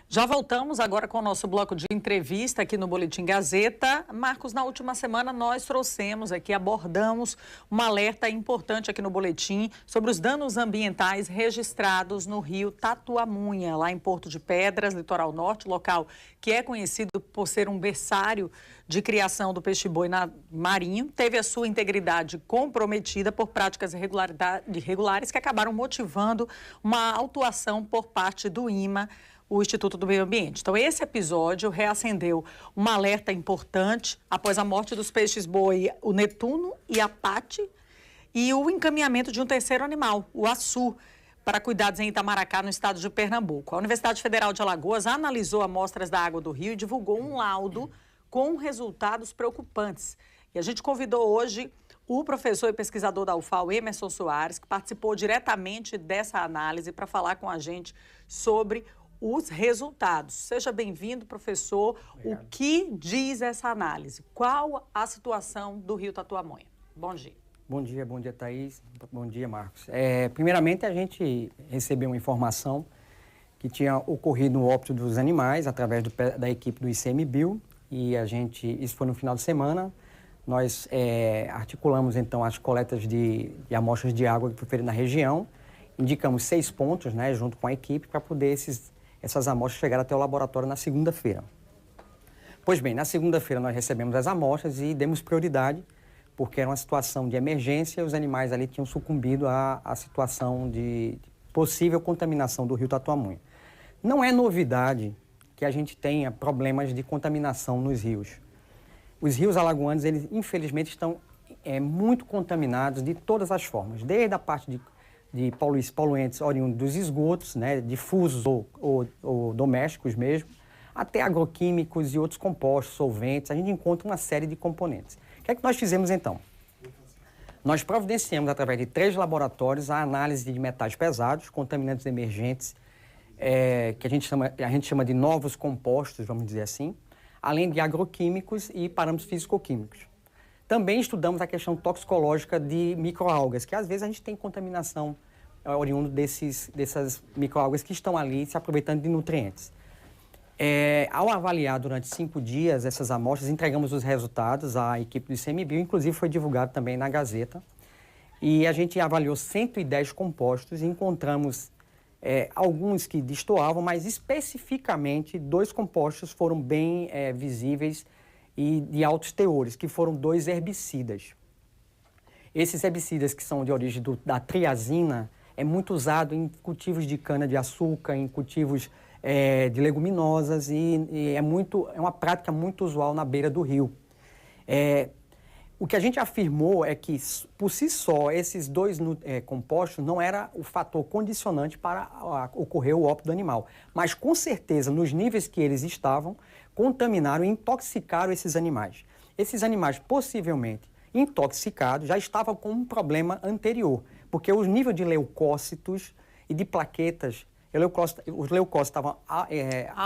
Já voltamos agora com o nosso bloco de entrevista aqui no Boletim Gazeta. Marcos, na última semana nós trouxemos aqui, abordamos um alerta importante aqui no Boletim sobre os danos ambientais registrados no rio Tatuamunha, lá em Porto de Pedras, litoral norte, local que é conhecido por ser um berçário de criação do peixe-boi marinho. Teve a sua integridade comprometida por práticas irregulares que acabaram motivando uma autuação por parte do IMA, o Instituto do Meio Ambiente. Então, esse episódio reacendeu um alerta importante após a morte dos peixes-boi, o Netuno e a Pati, e o encaminhamento de um terceiro animal, o Açu, para cuidados em Itamaracá, no estado de Pernambuco. A Universidade Federal de Alagoas analisou amostras da água do rio e divulgou um laudo com resultados preocupantes. E a gente convidou hoje o professor e pesquisador da UFAL, Emerson Soares, que participou diretamente dessa análise para falar com a gente sobre os resultados. Seja bem-vindo, professor. Obrigado. O que diz essa análise? Qual a situação do rio Tatuamunha? Bom dia. Bom dia, Thaís. Bom dia, Marcos. Primeiramente, a gente recebeu uma informação que tinha ocorrido o óbito dos animais através da equipe do ICMBio e isso foi no final de semana. Nós articulamos, então, as coletas de amostras de água que foi na região, indicamos 6 pontos, né, junto com a equipe, para poder essas amostras chegaram até o laboratório na segunda-feira. Pois bem, na segunda-feira nós recebemos as amostras e demos prioridade, porque era uma situação de emergência e os animais ali tinham sucumbido à situação de possível contaminação do rio Tatuamunha. Não é novidade que a gente tenha problemas de contaminação nos rios. Os rios alagoanos, eles infelizmente estão muito contaminados de todas as formas, desde a parte de poluentes oriundos dos esgotos, né, difusos ou domésticos mesmo, até agroquímicos e outros compostos, solventes. A gente encontra uma série de componentes. O que é que nós fizemos então? Nós providenciamos, através de 3 laboratórios, a análise de metais pesados, contaminantes emergentes, que a gente chama de novos compostos, vamos dizer assim, além de agroquímicos e parâmetros físico-químicos. Também estudamos a questão toxicológica de microalgas, que às vezes a gente tem contaminação oriundo dessas microalgas que estão ali se aproveitando de nutrientes. Ao avaliar durante 5 dias essas amostras, entregamos os resultados à equipe do ICMBio, inclusive foi divulgado também na Gazeta, e a gente avaliou 110 compostos e encontramos alguns que destoavam, mas especificamente 2 compostos foram bem visíveis e de altos teores, que foram 2 herbicidas. Esses herbicidas que são de origem da triazina é muito usado em cultivos de cana-de-açúcar, em cultivos de leguminosas e é uma prática muito usual na beira do rio. O que a gente afirmou é que, por si só, esses 2 compostos não era o fator condicionante para ocorrer o óbito do animal, mas com certeza, nos níveis que eles estavam, contaminaram e intoxicaram esses animais. Esses animais, possivelmente intoxicados, já estavam com um problema anterior, porque o nível de leucócitos e de plaquetas, os leucócitos estavam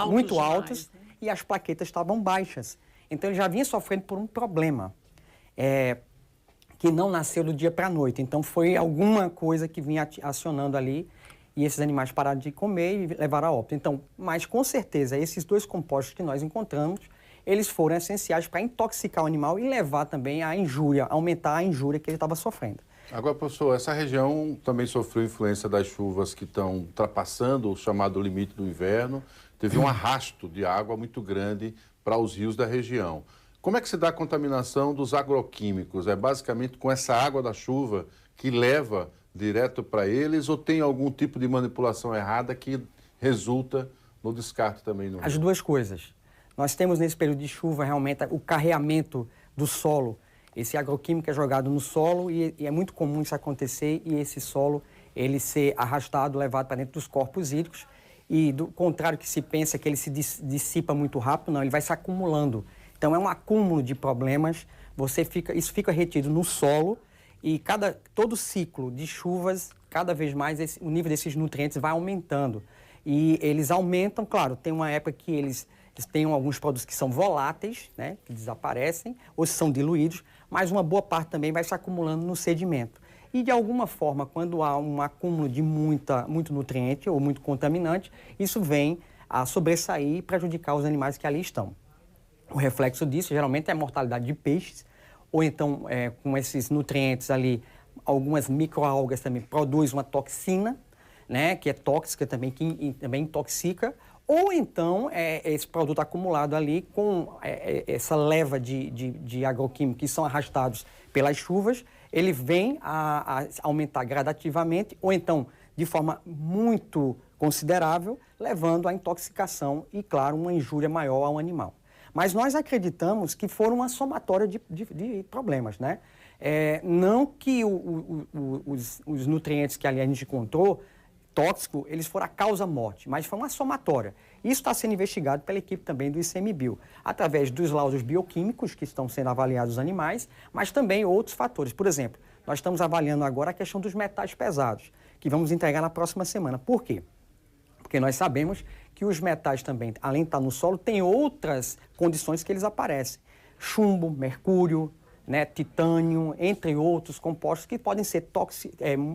muito altos, né? E as plaquetas estavam baixas. Então, ele já vinha sofrendo por um problema que não nasceu do dia para a noite. Então, foi alguma coisa que vinha acionando ali e esses animais pararam de comer e levaram a óbito. Então, mas com certeza, esses 2 compostos que nós encontramos, eles foram essenciais para intoxicar o animal e levar também à injúria, aumentar a injúria que ele estava sofrendo. Agora, professor, essa região também sofreu influência das chuvas que estão ultrapassando o chamado limite do inverno. Teve um arrasto de água muito grande para os rios da região. Como é que se dá a contaminação dos agroquímicos? É basicamente com essa água da chuva que leva direto para eles ou tem algum tipo de manipulação errada que resulta no descarte também no rio? As 2 coisas. Nós temos nesse período de chuva realmente o carreamento do solo. Esse agroquímico é jogado no solo e é muito comum isso acontecer e esse solo ele ser arrastado, levado para dentro dos corpos hídricos e do contrário que se pensa que ele se dissipa muito rápido, não, ele vai se acumulando. Então é um acúmulo de problemas, isso fica retido no solo e todo ciclo de chuvas, cada vez mais o nível desses nutrientes vai aumentando. E eles aumentam, claro, tem uma época que eles têm alguns produtos que são voláteis, né, que desaparecem, ou são diluídos, mas uma boa parte também vai se acumulando no sedimento. E, de alguma forma, quando há um acúmulo de muito nutriente ou muito contaminante, isso vem a sobressair e prejudicar os animais que ali estão. O reflexo disso, geralmente, é a mortalidade de peixes, ou então, com esses nutrientes ali, algumas microalgas também produzem uma toxina, né, que é tóxica também, que também intoxica, ou então esse produto acumulado ali com essa leva de agroquímicos que são arrastados pelas chuvas, ele vem a aumentar gradativamente, ou então de forma muito considerável, levando à intoxicação e, claro, uma injúria maior ao animal. Mas nós acreditamos que foram uma somatória de problemas, né? Não que os nutrientes que ali a gente encontrou, tóxico, eles foram a causa-morte, mas foi uma somatória. Isso está sendo investigado pela equipe também do ICMBio, através dos laudos bioquímicos que estão sendo avaliados os animais, mas também outros fatores. Por exemplo, nós estamos avaliando agora a questão dos metais pesados, que vamos entregar na próxima semana. Por quê? Porque nós sabemos que os metais também, além de estar no solo, tem outras condições que eles aparecem. Chumbo, mercúrio, né, titânio, entre outros compostos que podem ser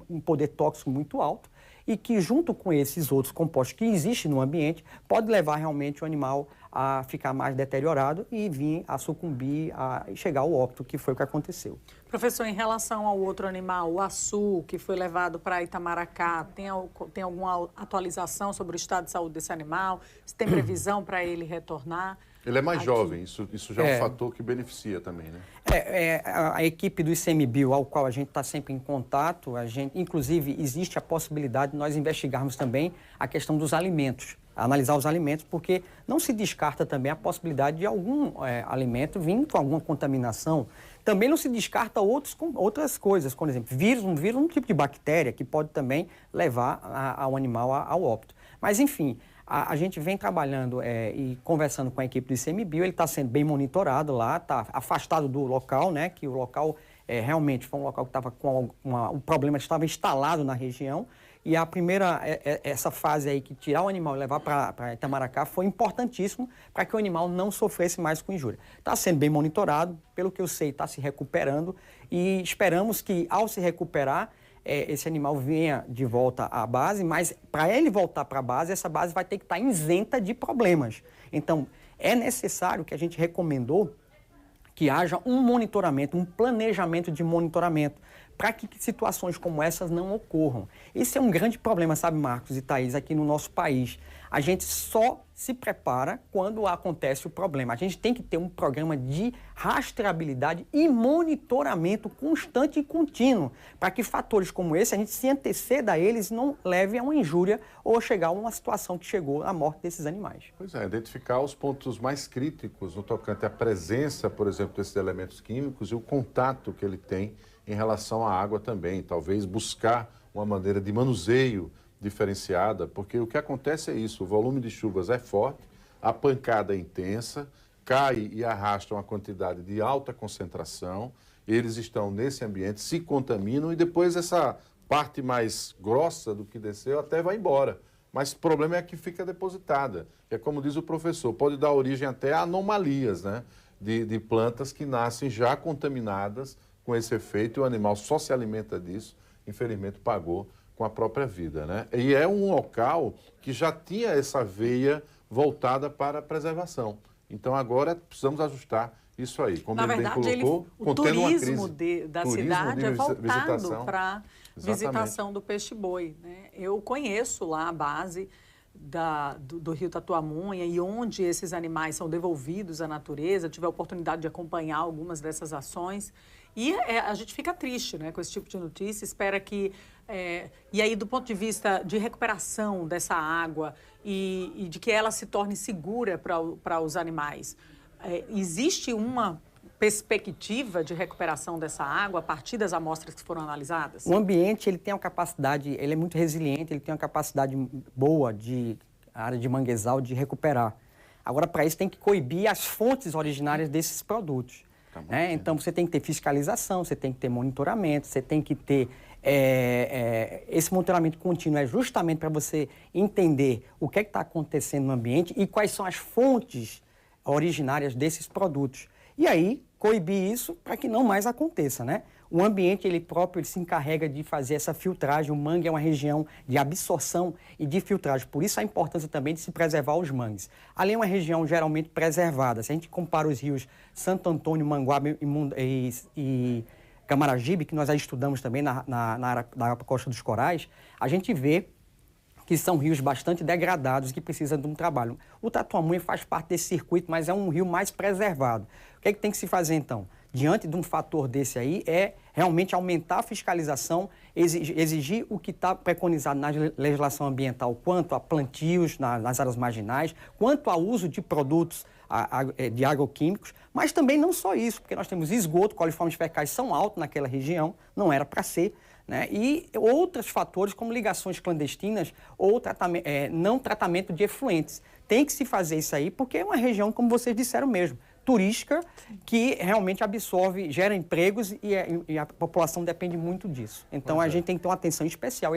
um poder tóxico muito alto e que, junto com esses outros compostos que existem no ambiente, pode levar realmente o animal a ficar mais deteriorado e vir a sucumbir, a chegar ao óbito, que foi o que aconteceu. Professor, em relação ao outro animal, o açu, que foi levado para Itamaracá, tem alguma atualização sobre o estado de saúde desse animal? Se tem previsão para ele retornar? Ele é mais aqui? Jovem, isso já é um fator que beneficia também, né? A equipe do ICMBio, ao qual a gente está sempre em contato, inclusive existe a possibilidade de nós investigarmos também a questão dos alimentos, analisar os alimentos, porque não se descarta também a possibilidade de algum alimento vir com alguma contaminação. Também não se descarta outras coisas, por exemplo, um vírus, um tipo de bactéria que pode também levar ao animal ao óbito. Mas, enfim, a gente vem trabalhando e conversando com a equipe do ICMBio, ele está sendo bem monitorado lá, está afastado do local, né, que o local realmente foi um local que estava com o problema estava instalado na região, e a primeira, essa fase aí, que tirar o animal e levar para Itamaracá, foi importantíssimo para que o animal não sofresse mais com injúria. Está sendo bem monitorado, pelo que eu sei, está se recuperando, e esperamos que, ao se recuperar, esse animal venha de volta à base, mas para ele voltar para a base, essa base vai ter que estar isenta de problemas. Então, é necessário, que a gente recomendou, que haja um monitoramento, um planejamento de monitoramento, para que situações como essas não ocorram. Esse é um grande problema, sabe, Marcos e Thaís, aqui no nosso país. A gente só se prepara quando acontece o problema. A gente tem que ter um programa de rastreabilidade e monitoramento constante e contínuo, para que fatores como esse, a gente se anteceda a eles e não leve a uma injúria ou chegar a uma situação que chegou à morte desses animais. Pois é, identificar os pontos mais críticos no tocante à presença, por exemplo, desses elementos químicos e o contato que ele tem em relação à água também. Talvez buscar uma maneira de manuseio diferenciada, porque o que acontece é isso, o volume de chuvas é forte, a pancada é intensa, cai e arrasta uma quantidade de alta concentração, eles estão nesse ambiente, se contaminam e depois essa parte mais grossa do que desceu até vai embora. Mas o problema é que fica depositada. É como diz o professor, pode dar origem até a anomalias, né? De plantas que nascem já contaminadas com esse efeito, e o animal só se alimenta disso, infelizmente pagou com a própria vida, né? E é um local que já tinha essa veia voltada para a preservação. Então agora precisamos ajustar isso aí. Como Na verdade, bem colocou, o turismo da cidade é voltado para a visitação do peixe-boi, né? Eu conheço lá a base do Rio Tatuamunha e onde esses animais são devolvidos à natureza. Tive a oportunidade de acompanhar algumas dessas ações. E a gente fica triste, né, com esse tipo de notícia, espera que... e aí, do ponto de vista de recuperação dessa água e de que ela se torne segura para os animais, existe uma perspectiva de recuperação dessa água a partir das amostras que foram analisadas? O ambiente, ele tem uma capacidade, ele é muito resiliente, ele tem uma capacidade boa a área de manguezal de recuperar. Agora, para isso, tem que coibir as fontes originárias desses produtos. Né? Então, você tem que ter fiscalização, você tem que ter monitoramento, você tem que ter... esse monitoramento contínuo é justamente para você entender o que está acontecendo no ambiente e quais são as fontes originárias desses produtos. E aí, coibir isso para que não mais aconteça, né? o ambiente ele próprio ele se encarrega de fazer essa filtragem. O mangue é uma região de absorção e de filtragem. Por isso a importância também de se preservar os mangues. Ali é uma região geralmente preservada. Se a gente compara os rios Santo Antônio, Manguabe e Camaragibe, que nós já estudamos também na Costa dos Corais, a gente vê que são rios bastante degradados e que precisam de um trabalho. O Tatuapé faz parte desse circuito, mas é um rio mais preservado. O que é que tem que se fazer, então? Diante de um fator desse aí, é realmente aumentar a fiscalização, exigir o que está preconizado na legislação ambiental quanto a plantios nas áreas marginais, quanto ao uso de produtos de agroquímicos, mas também não só isso, porque nós temos esgoto, coliformes fecais são altos naquela região, não era para ser, né? E outros fatores como ligações clandestinas ou não tratamento de efluentes. Tem que se fazer isso aí porque é uma região, como vocês disseram mesmo, turística, que realmente absorve, gera empregos e a população depende muito disso. Então a gente tem que ter uma atenção especial.